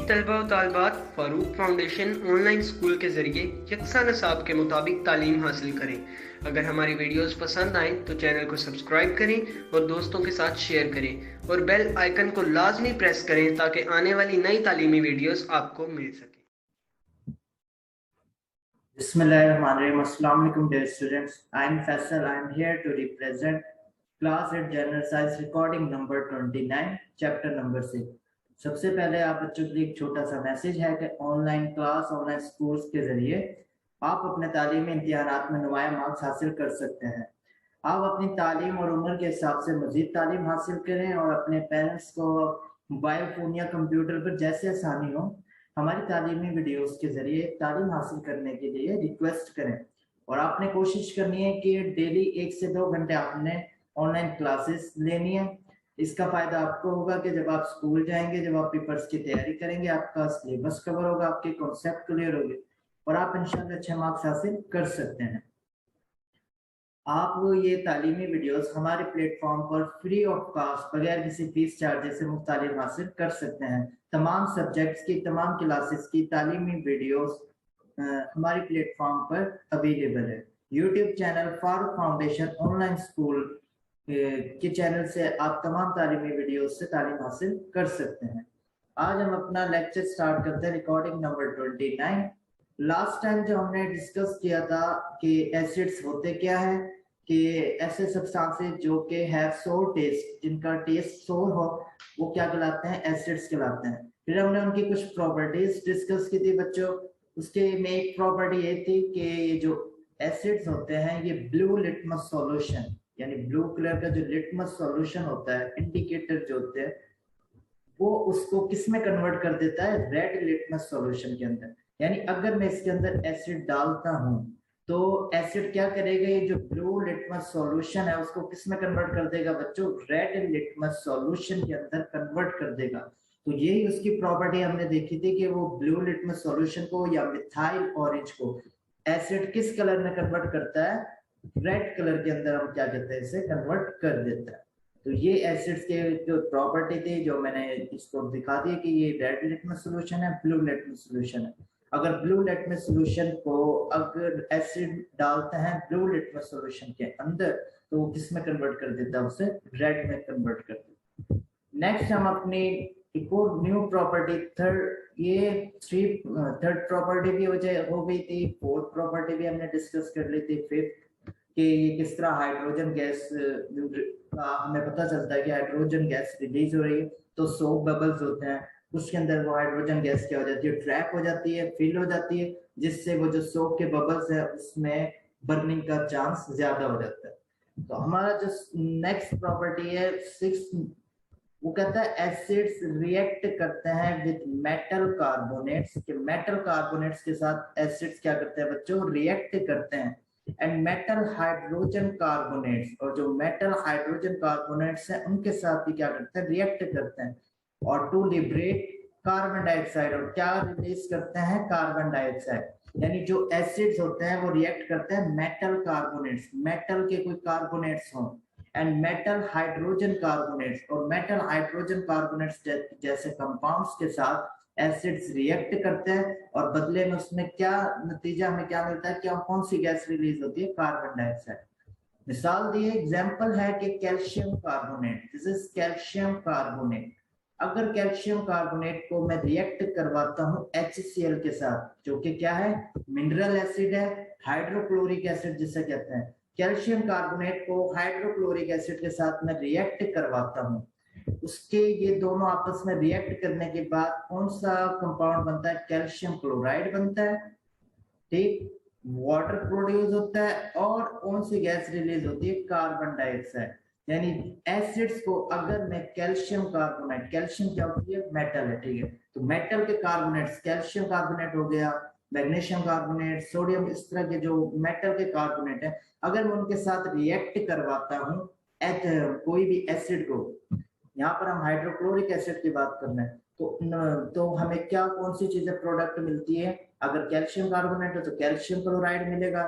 तलबा व तालिबात Farooq foundation online school के ज़रिए यकसा निसाब के मुताबिक तालीम हासिल करें। अगर हमारी वीडियोस पसंद आएँ तो चैनल को सब्सक्राइब करें और दोस्तों के साथ शेयर करें और बेल आइकन को लाजमी प्रेस करें ताकि आने वाली नई तालीमी वीडियोस आपको मिल सके। Bismillahirrahmanirrahim. Assalamu alaikum dear students. I am Faisal. I am here to represent class 8 general science recording number 29 chapter number 6. सबसे पहले आप बच्चों के लिए एक छोटा सा मैसेज है कि ऑनलाइन क्लास ऑनलाइन स्कूल्स के जरिए आप अपने तालीमी इम्तिहानात में नुमाया मार्क्स हासिल कर सकते हैं। आप अपनी तालीम और उम्र के हिसाब से मजीद तालीम हासिल करें और अपने पेरेंट्स को मोबाइल फ़ोन या कंप्यूटर पर जैसे आसानी हो हमारी तालीमी वीडियोस के जरिए तालीम हासिल करने के लिए रिक्वेस्ट करें। और आपने कोशिश करनी है कि डेली 1 से 2 घंटे आपने ऑनलाइन क्लासेस लेनी है। इसका फायदा आपको होगा कि जब आप स्कूल जाएंगे, जब आप पेपर्स की तैयारी करेंगे, आपका सिलेबस कवर होगा, आपके कॉन्सेप्ट क्लियर होंगे और आप इंशाल्लाह अच्छे मार्क्स हासिल कर सकते हैं। आप ये तालीमी वीडियोस हमारे प्लेटफॉर्म पर फ्री ऑफ कॉस्ट बगैर किसी फीस चार्जेस से मुफ्त तालीम हासिल कर सकते हैं। तमाम सब्जेक्ट्स की तमाम क्लासेस की तालीमी वीडियोस हमारे प्लेटफॉर्म पर अवेलेबल है। YouTube channel Farooq foundation online school के चैनल से आप तमाम तालीमी वीडियोस से तालीम हासिल कर सकते हैं। आज हम अपना लेक्चर स्टार्ट करते हैं रिकॉर्डिंग नंबर 29। लास्ट टाइम जो हमने डिस्कस किया था कि एसिड्स होते क्या है, कि ऐसे सब्सटेंसेस जो कि हैव सोर टेस्ट, जिनका टेस्ट सोर हो, वो क्या कहलाते हैं, एसिड्स कहलाते हैं। फिर हमने उनकी कुछ प्रॉपर्टीज डिस्कस की थी बच्चों। उसके में एक प्रॉपर्टी ये थी कि ये जो एसिड्स होते हैं ये ब्लू लिटमस सॉल्यूशन, यानी ब्लू कलर का जो लिटमस सॉल्यूशन होता है, इंडिकेटर जो होते हैं, वो उसको किस में कन्वर्ट कर देता है, रेड लिटमस सॉल्यूशन के अंदर। यानी अगर मैं इसके अंदर एसिड डालता हूं तो एसिड क्या करेगा, ये जो ब्लू लिटमस सॉल्यूशन है उसको किस में कन्वर्ट कर देगा बच्चों, रेड लिटमस सॉल्यूशन के अंदर कन्वर्ट कर देगा। तो यही उसकी प्रॉपर्टी हमने देखी थी कि वो ब्लू लिटमस सॉल्यूशन को या मिथाइल ऑरेंज को एसिड किस कलर में कन्वर्ट करता है, रेड कलर के अंदर हम क्या कहते हैं, इसे कन्वर्ट कर देता है। तो ये एसिड्स के जो प्रॉपर्टी थी जो मैंने इसको दिखा दी कि ये रेड लिटमस सॉल्यूशन है, ब्लू लिटमस सॉल्यूशन है। अगर ब्लू लिटमस सॉल्यूशन को अगर एसिड डालते हैं ब्लू लिटमस सॉल्यूशन के अंदर तो वो किस में कन्वर्ट कर देता है, उसे रेड में कन्वर्ट कर देता है। नेक्स्ट हम अपनी एक और न्यू प्रॉपर्टी थर्ड प्रॉपर्टी भी हो गई थी, फोर्थ प्रॉपर्टी भी हमने डिस्कस कर ली थी, फिफ्थ कि किस तरह हाइड्रोजन गैस हमें पता चलता है कि हाइड्रोजन गैस रिलीज हो रही है तो सोप बबल्स होते हैं, उसके अंदर वो हाइड्रोजन गैस क्या हो जाती है, ट्रैप हो जाती है, फिल हो जाती है, जिससे वो जो सोप के बबल्स है उसमें बर्निंग का चांस ज्यादा हो जाता है। तो हमारा जो नेक्स्ट प्रॉपर्टी है सिक्स, वो कहता है एसिड्स रिएक्ट करते हैं विद मेटल कार्बोनेट्स, कि मेटल कार्बोनेट्स के साथ एसिड्स क्या करते हैं बच्चों, रिएक्ट करते हैं। एंड मेटल हाइड्रोजन कार्बोनेट्स, और जो मेटल हाइड्रोजन कार्बोनेट्स हैं उनके साथ भी क्या करते हैं, रिएक्ट करते हैं और टू लिबरेट कार्बन डाइऑक्साइड, और क्या रिलीज करते हैं, कार्बन डाइऑक्साइड। यानी जो एसिड्स होते हैं वो रिएक्ट करते हैं मेटल कार्बोनेट्स, मेटल के कोई कार्बोनेट्स हों, एंड मेटल हाइड्रोजन कार्बोनेट्स, और मेटल हाइड्रोजन कार्बोनेट्स जैसे कंपाउंड्स के साथ एसिड्स रिएक्ट करते हैं और बदले में उसमें क्या नतीजा हमें क्या मिलता है, क्या कौन सी गैस रिलीज होती है, कार्बन डाइऑक्साइड। मिसाल दिए, एग्जांपल है कि calcium carbonate, this is calcium carbonate. अगर कैल्शियम कार्बोनेट को मैं रिएक्ट करवाता हूं HCl के साथ, जो कि क्या है, मिनरल एसिड है, हाइड्रोक्लोरिक एसिड जिसे कहते हैं, कैल्शियम कार्बोनेट को हाइड्रोक्लोरिक एसिड के साथ मैं रिएक्ट करवाता हूं, उसके ये दोनों आपस में रिएक्ट करने के बाद कौन सा कंपाउंड बनता है, कैल्शियम क्लोराइड बनता है, ठीक, वाटर प्रोड्यूस होता है और कौन सी गैस रिलीज होती है, कार्बन डाइऑक्साइड। यानी एसिड्स को अगर मैं कैल्शियम कार्बोनेट, कैल्शियम क्या होती है, मेटल है, ठीक है, तो मेटल के कार्बोनेट्स, कैल्शियम कार्बोनेट हो गया, मैग्नीशियम कार्बोनेट, सोडियम, इस तरह के जो मेटल के कार्बोनेट है, अगर मैं उनके साथ रिएक्ट करवाता हूँ कोई भी एसिड को, यहाँ पर हम हाइड्रोक्लोरिक एसिड की बात कर रहे हैं, तो हमें क्या कौन सी चीजें प्रोडक्ट मिलती है, अगर कैल्शियम कार्बोनेट है तो कैल्शियम क्लोराइड मिलेगा,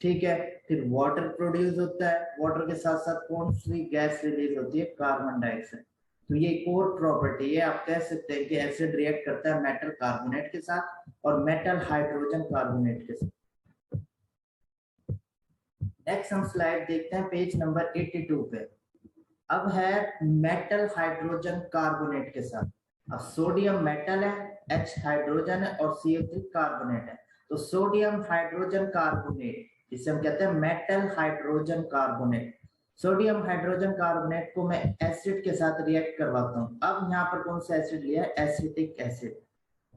ठीक है, फिर वाटर प्रोड्यूस होता है, वाटर के साथ साथ कौन सी गैस रिलीज होती है, कार्बन डाइऑक्साइड। तो ये एक और प्रॉपर्टी है, आप कह सकते हैं कि एसिड रिएक्ट करता है मेटल कार्बोनेट के साथ और मेटल हाइड्रोजन कार्बोनेट के साथ। नेक्स्ट हम स्लाइड देखते हैं पेज नंबर 82 पे। अब है मेटल हाइड्रोजन कार्बोनेट के साथ। अब सोडियम मेटल है, H हाइड्रोजन है और CO3 कार्बोनेट है। तो सोडियम हाइड्रोजन कार्बोनेट, जिसे हम कहते हैं metal hydrogen carbonate, sodium hydrogen carbonate को मैं एसिड के साथ रिएक्ट करवाता हूँ। अब यहाँ पर कौन सा एसिड लिया है? Acetic acid.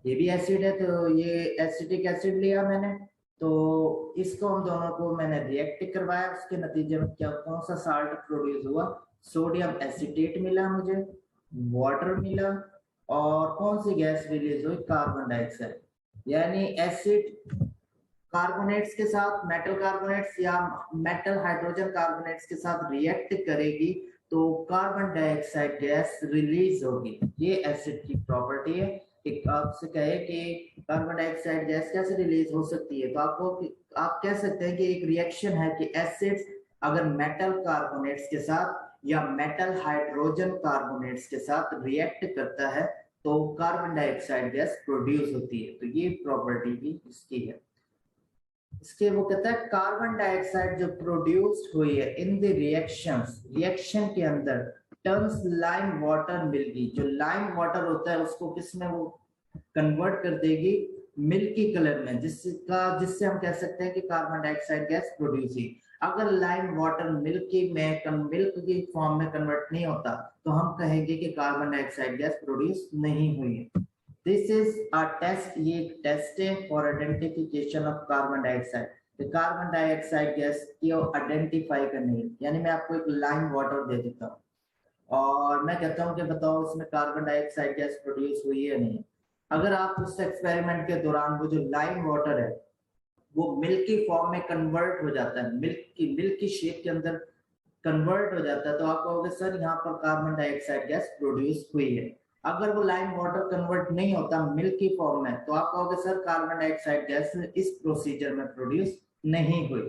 ये भी एसिड है, तो ये एसिटिक एसिड लिया मैंने, तो इसको हम दोनों को मैंने रिएक्ट करवाया। उसके नतीजे में क्या, कौन सा साल्ट प्रोड्यूस हुआ? सोडियम एसिटेट मिला मुझे, वाटर मिला, और कौन सी गैस रिलीज हुई? Carbon dioxide. यानी एसिड कार्बोनेट्स के साथ, मेटल कार्बोनेट्स या मेटल हाइड्रोजन कार्बोनेट्स के साथ रिएक्ट करेगी तो कार्बन डाइऑक्साइड गैस रिलीज होगी। ये एसिड की प्रॉपर्टी है। एक आपसे कहे कि कार्बन डाइऑक्साइड गैस कैसे रिलीज हो सकती है, तो आप कह सकते हैं कि एक रिएक्शन है कि एसिड अगर मेटल कार्बोनेट्स के साथ या मेटल हाइड्रोजन कार्बोनेट्स के साथ रिएक्ट करता है तो कार्बन डाइऑक्साइड गैस प्रोड्यूस होती है। तो ये प्रॉपर्टी भी इसकी है। इसके वो कहता है कार्बन डाइऑक्साइड जो प्रोड्यूस्ड हुई है इन द रिएक्शंस, रिएक्शन के अंदर टर्न्स लाइम वाटर मिल्की। जो लाइम वाटर होता है उसको किस में वो कन्वर्ट कर देगी? मिल्की कलर में, जिससे हम कह सकते हैं कि कार्बन डाइऑक्साइड गैस प्रोड्यूस हुई। अगर लाइम वाटर मिल्क की फॉर्म में कन्वर्ट नहीं होता तो हम कहेंगे कि कार्बन डाइऑक्साइड गैस प्रोड्यूस नहीं हुई है। दिस इज अ टेस्ट, ये एक टेस्ट है for identification of carbon dioxide. तो कार्बन डाइऑक्साइड गैस को आइडेंटिफाई करने, यानी मैं आपको एक लाइम वाटर दे देता हूँ और मैं कहता हूँ कि बताओ इसमें कार्बन डाइऑक्साइड गैस प्रोड्यूस हुई है नहीं। अगर आप उस एक्सपेरिमेंट के दौरान वो जो लाइम वाटर है वो मिल्की फॉर्म में कन्वर्ट हो जाता है, मिल्क की शेप के अंदर कन्वर्ट हो जाता है, तो आप कहोगे सर यहाँ पर कार्बन डाइऑक्साइड गैस प्रोड्यूस हुई है। अगर वो लाइम वाटर कन्वर्ट नहीं होता मिल्की फॉर्म में तो आप कहोगे सर कार्बन डाइऑक्साइड गैस इस प्रोसीजर में प्रोड्यूस नहीं हुई।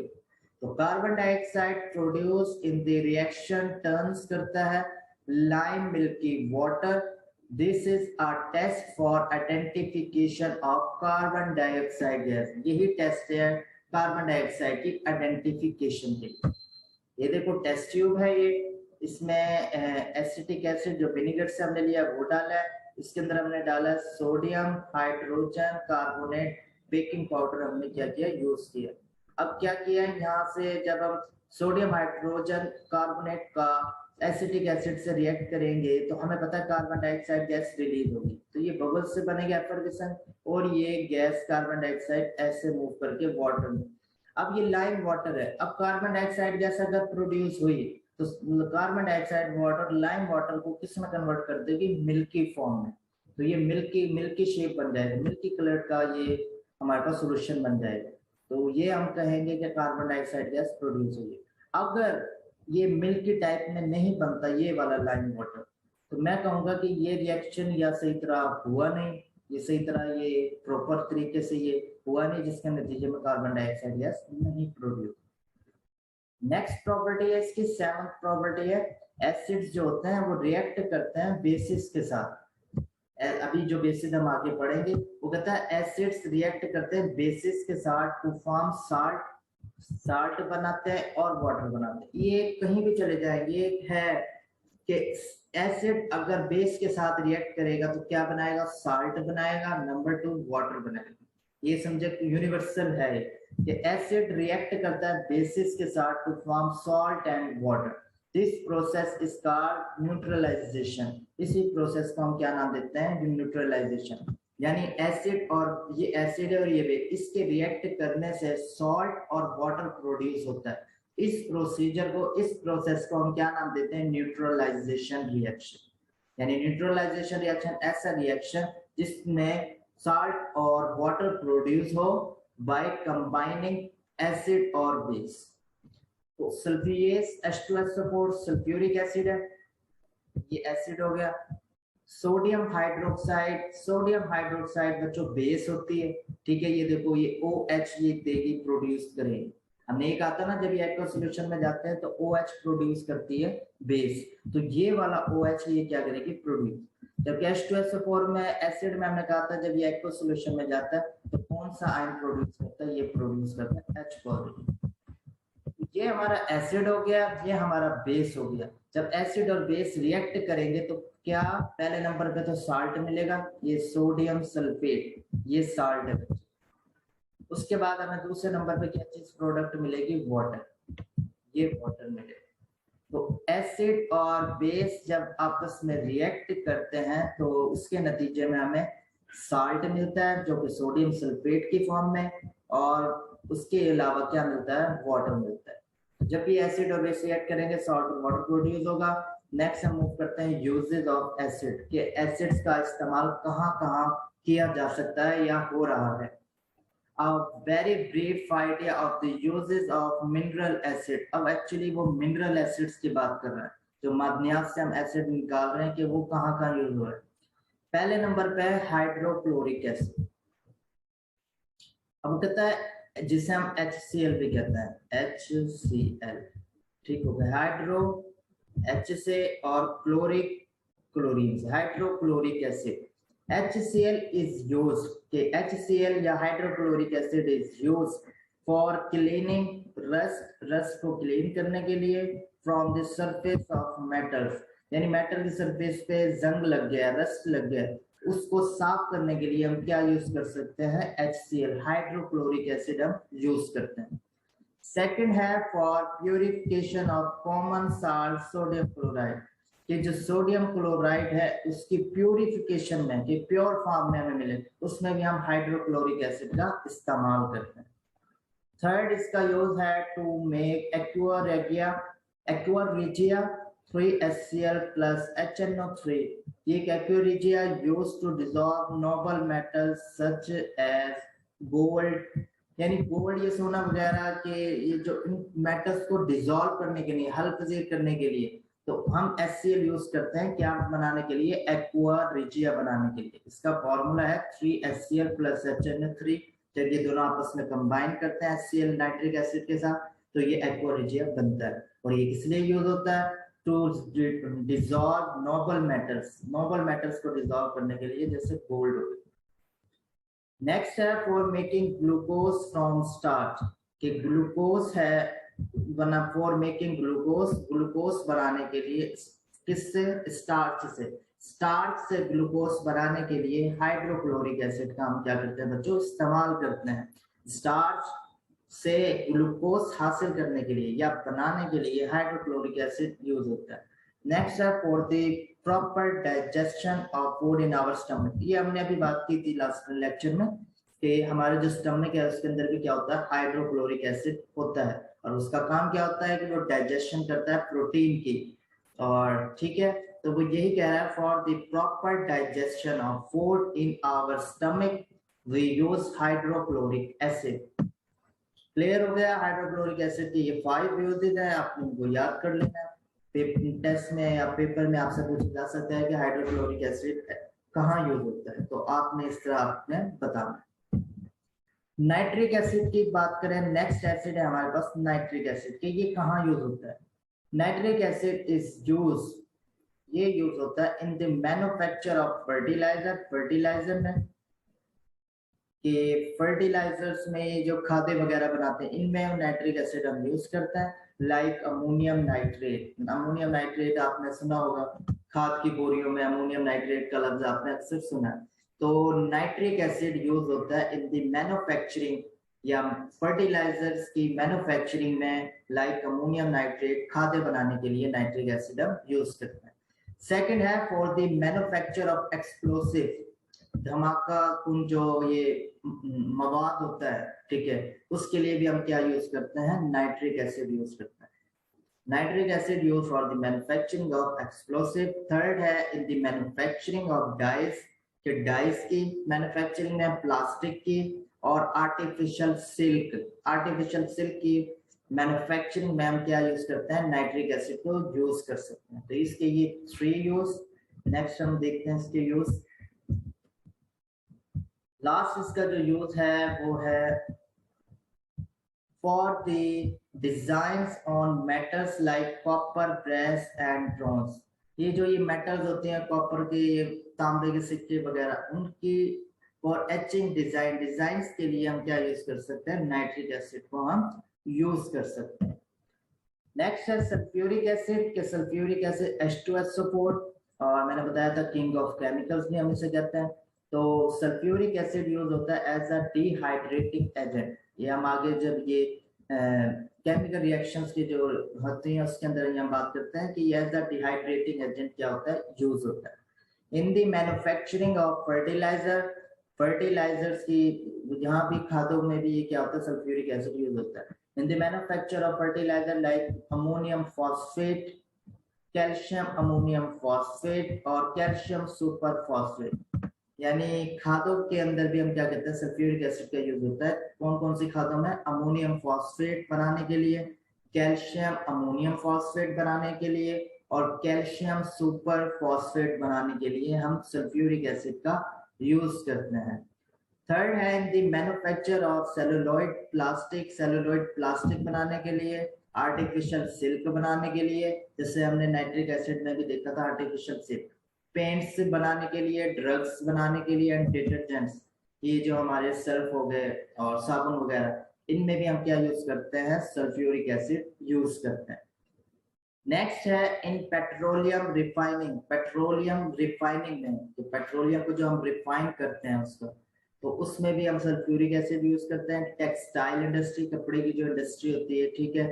तो carbon dioxide produce in the reaction turns करता है lime milky water. This is a test for identification of carbon dioxide gas. यही टेस्ट है कार्बन डाइऑक्साइड की आइडेंटिफिकेशन के लिए। ये देखो टेस्ट ट्यूब है, ये इसमें एसिटिक एसिड जो विनेगर से हमने लिया वो डाला है, इसके अंदर हमने डाला sodium hydrogen carbonate, baking powder हमने क्या किया? यूज किया। अब क्या किया है यहाँ से, जब हम सोडियम हाइड्रोजन कार्बोनेट का एसिटिक एसिड से रिएक्ट करेंगे तो हमें पता है कार्बन डाइऑक्साइड गैस रिलीज होगी, तो ये बबल्स से बनेगा एफर्वेसेंट और ये गैस कार्बन डाइऑक्साइड ऐसे मूव करके वाटर में। अब ये लाइम वाटर है, अब कार्बन डाइऑक्साइड गैस अगर प्रोड्यूस हुई तो carbon dioxide water lime water को किस में कन्वर्ट कर देगी? मिल्की फॉर्म में। तो ये मिल्की शेप बन जाएगा, मिल्की कलर का ये हमारे पास सोल्यूशन बन जाएगा। तो ये हम कहेंगे कि कार्बन डाइऑक्साइड गैस प्रोड्यूस हुई है। अगर ये मिल्की टाइप में नहीं बनता ये वाला लाइम वाटर तो मैं कहूंगा कि ये रिएक्शन या सही तरह हुआ नहीं, ये सही तरह ये प्रॉपर तरीके से ये हुआ नहीं, जिसके नतीजे में कार्बन डाइऑक्साइड गैस नहीं प्रोड्यूस। नेक्स्ट प्रॉपर्टी है इसकी, सेवंथ प्रॉपर्टी है एसिड्स जो होते हैं वो रिएक्ट करते हैं बेसिस के साथ। अभी जो बेसिस हम आगे पढ़ेंगे वो कहता है एसिड्स रिएक्ट करते हैं बेसिस के साथ टू फॉर्म साल्ट बनाते हैं और वाटर बनाते हैं। ये कहीं भी चले जाएंगे, एक है कि एसिड अगर बेस के साथ रिएक्ट करेगा तो क्या बनाएगा? साल्ट बनाएगा। नंबर 2 वाटर बनाएगा। ये समझे यूनिवर्सल है कि एसिड रिएक्ट करता है बेसिस के साथ to form salt and water. This process is called neutralisation. इसी प्रोसेस को हम क्या नाम देते हैं? न्यूट्रलाइजेशन। यानी एसिड और ये एसिड और ये बेस, इसके रिएक्ट करने से सॉल्ट और वाटर प्रोड्यूस होता है। इस प्रोसीजर को, इस प्रोसेस को हम क्या नाम देते हैं? Neutralisation reaction. यानी न्यूट्रलाइजेशन रिएक्शन ऐसा रिएक्शन जिसमें साल्ट और वाटर प्रोड्यूस हो बाय कंबाइनिंग एसिड और बेस। तो सल्फिएस H2SO4 सल्फ्यूरिक एसिड है, ये एसिड हो गया। सोडियम हाइड्रोक्साइड बच्चों बेस होती है, ठीक है। ये देखो ये OH ये देगी, प्रोड्यूस करेगी। हमने ये कहा था ना, जब ये एक्वा सोल्यूशन में जाते हैं तो OH प्रोड्यूस करती है बेस, तो ये वाला OH ये क्या करेगी, प्रोड्यूस। जबकि H2SO4 में एसिड में हमने कहा था जब ये एक्वा सोल्यूशन में जाता है तो कौन सा आयन प्रोड्यूस करता है, ये प्रोड्यूस करता है H पॉजिटिव। ये हमारा एसिड हो गया, ये हमारा बेस हो गया। जब एसिड और बेस रिएक्ट करेंगे तो क्या पहले नंबर पे तो साल्ट मिलेगा, ये सोडियम सल्फेट, ये साल्ट है। उसके बाद हमें दूसरे नंबर पे क्या चीज प्रोडक्ट मिलेगी, वाटर, ये वाटर मिलेगा। तो एसिड और बेस जब आपस में रिएक्ट करते हैं तो उसके नतीजे में हमें साल्ट मिलता है जो कि सोडियम सल्फेट की फॉर्म में, और उसके अलावा क्या मिलता है, वाटर मिलता है। जब भी एसिड और बेस रिएक्ट करेंगे सॉल्ट और वाटर प्रोड्यूस होगा। नेक्स्ट हम मूव करते हैं यूजेस ऑफ एसिड, कि एसिड्स का इस्तेमाल कहाँ कहाँ किया जा सकता है या हो रहा है। A very brief idea of the uses of mineral acid। अब एक्चुअली वो मिनरल एसिड्स की बात कर रहे हैं, जो मादनियात से हम एसिड निकाल रहे हैं कि वो कहाँ कहाँ यूज हो रहा है। पहले नंबर पे है हाइड्रोक्लोरिक एसिड। अब कहता है जिसे हम HCl भी कहते हैं, HCl, ठीक हो गया। हाइड्रो H से और क्लोरिक क्लोरीन से, hydrochloric acid. HCl is used, कि HCl या hydrochloric acid is used for cleaning rust को क्लीन करने के लिए from the surface of metals, यानी मेटल की सरफेस पे जंग लग गया, रस्ट लग गया, उसको साफ करने के लिए हम क्या यूज कर सकते हैं, HCl, हाइड्रोक्लोरिक एसिड हम यूज करते हैं। सेकंड है for purification of common salt sodium chloride, कि जो सोडियम क्लोराइड है उसकी प्यूरिफिकेशन में, कि प्योर फॉर्म में हमें मिले, उसमें भी हम हाइड्रोक्लोरिक एसिड का इस्तेमाल करते हैं। थर्ड इसका यूज है to make aqua regia 3HCl plus HNO3। ये aqua regia used to dissolve noble metals such as gold, यानी गोल्ड, ये सोना वगैरह के ये जो मेटल्स को डिसॉल्व करने के लिए, हल पजीर करने के लिए, तो हम HCl यूज करते हैं क्या बनाने के लिए, एक्वा रेगिया बनाने के लिए। इसका फॉर्मूला है 3HCl plus HNO3। जब ये दोनों आपस में कंबाइन करते हैं HCl नाइट्रिक एसिड के साथ तो ये एक्वा रेगिया बनता है। और ये किस लिए यूज होता है, टू डिसॉल्व नोबल मेटल्स को डिसॉल्व करने के लिए, जैसे गोल्ड हो गया। नेक्स्ट है for making glucose from starch, कि ग्लूकोज है बना, फॉर मेकिंग ग्लूकोज बनाने के लिए किससे, स्टार्च से ग्लूकोज बनाने के लिए हाइड्रोक्लोरिक एसिड का हम क्या करते हैं बच्चों, इस्तेमाल करते हैं। स्टार्च से ग्लूकोज हासिल करने के लिए या बनाने के लिए हाइड्रोक्लोरिक एसिड यूज होता है। नेक्स्ट है for the proper digestion of food in our stomach. ये हमने अभी बात की थी लास्ट लेक्चर में कि हमारा जो स्टमक है उसके अंदर भी क्या होता है, हाइड्रोक्लोरिक एसिड होता है, और उसका काम क्या होता है कि वो डाइजेशन करता है प्रोटीन की। और ठीक है, तो वो यही कह रहा है for the proper digestion of food in our stomach we use hydrochloric acid. Clear हो गया। हाइड्रोक्लोरिक एसिड के ये 5 यूजेस हैं, आपने इनको याद कर लेना है। टेस्ट में या पेपर में आपसे पूछा जा सकता है कि हाइड्रोक्लोरिक एसिड कहाँ यूज होता है, तो आपने इस तरह आपने बताना। नाइट्रिक एसिड की बात करें, नेक्स्ट एसिड है हमारे पास नाइट्रिक एसिड, कि ये कहाँ यूज होता है। नाइट्रिक एसिड इज यूज, ये यूज होता है in the manufacture of fertiliser में, कि फर्टिलाइजर्स में जो खादे वगैरह बनाते हैं इनमें नाइट्रिक एसिड हम यूज करते हैं। लाइक अमोनियम नाइट्रेट आपने सुना होगा, खाद की बोरियों में अमोनियम नाइट्रेट का लफ्ज आपने अक्सर सुना है। तो नाइट्रिक एसिड यूज होता है इन द मैन्युफैक्चरिंग या फर्टिलाइजर्स की मैन्युफैक्चरिंग में, लाइक अमोनियम नाइट्रेट, खादे बनाने के लिए नाइट्रिक एसिड हम यूज करते हैं। सेकेंड है for the manufacture of explosive, धमाका कुन जो ये मवाद होता है, ठीक है, उसके लिए भी हम क्या यूज करते हैं, नाइट्रिक एसिड यूज करते हैं। Nitric acid use for the manufacturing of explosive. Third है in the manufacturing of dyes, कि डाइस की मैन्युफैक्चरिंग में, प्लास्टिक की और आर्टिफिशियल सिल्क की मैन्युफैक्चरिंग में हम क्या यूज करते हैं, नाइट्रिक एसिड को यूज कर सकते हैं। तो इसके ये 3 यूज। नेक्स्ट हम देखते हैं इसके यूज। लास्ट इसका जो यूज है वो है for the designs on metals like copper, brass and bronze। ये जो ये मेटल्स होते हैं कॉपर के, ये तांबे के सिक्के वगैरह, उनकी फॉर एचिंग डिजाइंस के लिए हम क्या यूज कर सकते हैं, नाइट्रिक एसिड को हम यूज कर सकते हैं। नेक्स्ट है सल्फ्यूरिक एसिड के सल्फ्यूरिक एसिड H2SO4, और मैंने बताया था किंग ऑफ केमिकल्स भी हम इसे कहते हैं। तो सल्फ्यूरिक एसिड यूज होता है एज अ डिहाइड्रेटिंग एजेंट। ये हम आगे जब ये केमिकल रिएक्शंस की जो होती हैं उसके अंदर हम बात करते हैं कि एज अ डिहाइड्रेटिंग एजेंट क्या होता है, यूज होता है। In the manufacturing of fertilisers की, यहाँ भी खादों में भी ये क्या होता है, सल्फ्यूरिक एसिड यूज होता है। In the manufacture of fertiliser like ammonium phosphate, calcium ammonium phosphate और कैल्शियम सुपर फॉस्फेट, यानी खादों के अंदर भी हम क्या कहते हैं, सल्फ्यूरिक एसिड का यूज होता है। कौन कौन सी खादों में, अमोनियम फॉस्फेट बनाने के लिए, कैल्शियम अमोनियम फॉस्फेट बनाने के लिए और कैल्शियम सुपर फॉस्फेट बनाने के लिए हम सल्फ्यूरिक एसिड का यूज करते हैं। थर्ड है in the manufacture of celluloid plastic बनाने के लिए, आर्टिफिशियल सिल्क बनाने के लिए, जैसे हमने नाइट्रिक एसिड में भी देखा था आर्टिफिशियल सिल्क, पेंट्स बनाने के लिए, ड्रग्स बनाने के लिए एंड डिटर्जेंट्स, ये जो हमारे सर्फ हो गए और साबुन वगैरह, इनमें भी हम क्या यूज करते हैं, सल्फ्यूरिक एसिड यूज करते हैं। नेक्स्ट है इन पेट्रोलियम रिफाइनिंग में, तो पेट्रोलियम को जो हम रिफाइन करते हैं उसको, तो उसमें भी हम सल्फ्यूरिक एसिड यूज करते हैं। टेक्सटाइल इंडस्ट्री, कपड़े की जो इंडस्ट्री होती है, ठीक है,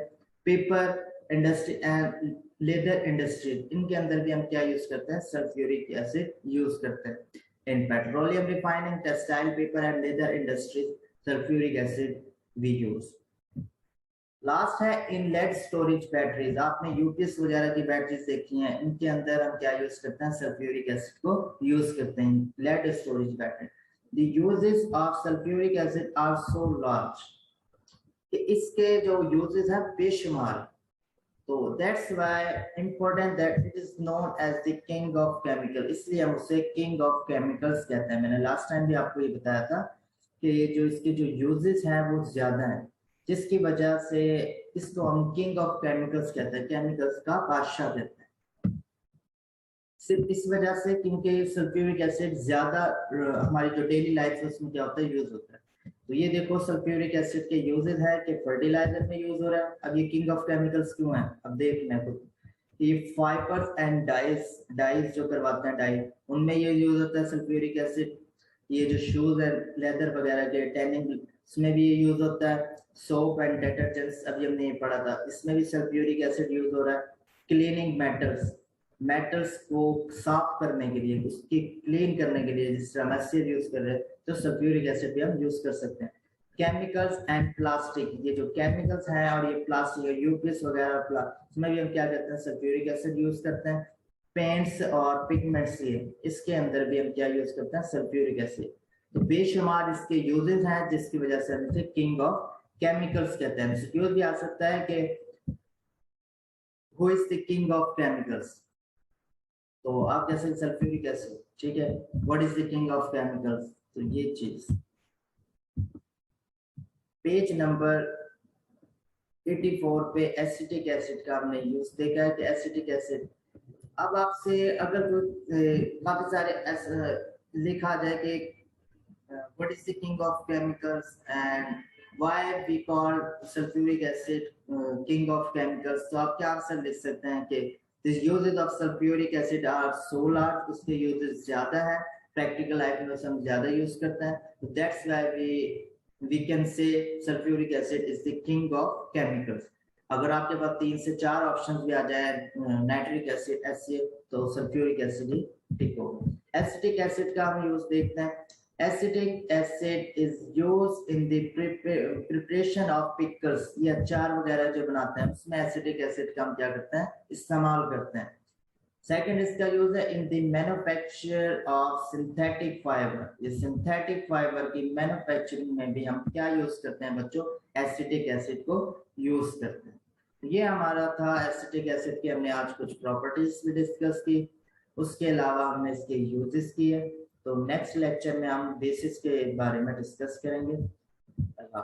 paper industry and leather industry, इनके अंदर भी हम क्या यूज करते हैं, सल्फ्यूरिक एसिड यूज करते हैं। In petroleum refining, textile, paper and leather industry, sulphuric acid we use. Last है इन लेड स्टोरेज बैटरीज, आपने यूपीएस वगैरह की बैटरीज देखी हैं, इनके अंदर हम क्या यूज करते हैं, सल्फ्यूरिक एसिड को यूज करते हैं, lead storage battery. The uses of sulfuric acid are so large, कि इसके जो uses हैं बेशुमार, तो that's why important that it is known as the king of chemical, इसलिए हम उसे king of chemicals कहते हैं। मैंने लास्ट टाइम भी आपको ये बताया था कि जो इसके जो uses हैं वो ज्यादा हैं, जिसकी वजह से इसको हम king of chemicals कहते हैं, केमिकल्स का बादशाह कहते हैं। सिर्फ इस वजह से क्योंकि सल्फ्यूरिक एसिड ज्यादा हमारी जो डेली लाइफ है उसमें क्या होता है, यूज होता है। तो ये देखो सल्फ्यूरिक एसिड के यूजेस है कि फर्टिलाइजर में यूज हो रहा है। अब ये किंग ऑफ केमिकल्स क्यों है, अब देखना है खुद। ये फाइबर्स एंड डाइज जो करवाते हैं, डाई, उनमें ये यूज होता है सल्फ्यूरिक एसिड। ये जो शूज है लेदर वगैरह के टैनिंग, उसमें भी ये यूज होता है। सोप एंड डिटर्जेंट्स अभी हमने ये पढ़ा था, इसमें भी सल्फ्यूरिक एसिड यूज हो रहा है। क्लीनिंग मेटल्स को साफ करने के लिए, उसकी क्लीन करने के लिए, जिस तरह एसिड यूज कर रहे हैं तो सल्फ्यूरिक एसिड भी हम यूज कर सकते हैं। केमिकल्स एंड प्लास्टिक, ये जो केमिकल्स हैं और ये प्लास्टिक यूपीएस वगैरह, इसमें भी हम क्या करते हैं, सल्फ्यूरिक एसिड यूज करते हैं। पेंट्स और पिगमेंट्स, ये इसके अंदर भी हम क्या यूज करते हैं, सल्फ्यूरिक एसिड। तो बेशुमार इसके यूजेस हैं, जिसकी वजह से हम इसे किंग ऑफ केमिकल्स कहते हैं। एमसीक्यू भी आ सकता है कि who is the king of chemicals, तो आप जैसे सल्फ्यूरिक एसिड, ठीक है, what is the king of chemicals, तो ये चीज पेज नंबर 84 पे एसिटिक एसिड का हमने यूज देखा है कि एसिटिक एसिड। अब आपसे अगर काफी सारे लिखा जाए कि what is the king of chemicals and why we call sulphuric acid king of chemicals, तो आप क्या आंसर लिख सकते हैं कि the uses of sulfuric acid are so large, उसके uses ज्यादा है, प्रैक्टिकल लाइफ में हम ज्यादा यूज करते हैं, तो that's why we can say sulfuric acid is the king of chemicals। अगर आपके पास 3 से 4 ऑप्शंस भी आ जाए, नाइट्रिक एसिड, HCl, तो सल्फ्यूरिक एसिड ही ठीक होगा। एसिटिक एसिड का हम यूज देखते हैं। Acetic acid is used in the preparation of pickles, ये अचार वगैरह जो बनाते हैं उसमें एसिटिक एसिड का हम क्या करते हैं, इस्तेमाल करते हैं। सेकंड इसका यूज है in the manufacture of synthetic fibre, ये सिंथेटिक फाइबर की मैन्युफैक्चरिंग में भी हम क्या यूज करते हैं बच्चों, एसिटिक एसिड को यूज करते हैं। ये हमारा था एसिटिक एसिड की, हमने आज कुछ प्रॉपर्टीज भी डिस्कस की, उसके अलावा हमने इसके यूजेस किए। तो नेक्स्ट लेक्चर में हम बेसिस के बारे में डिस्कस करेंगे। अल्लाह।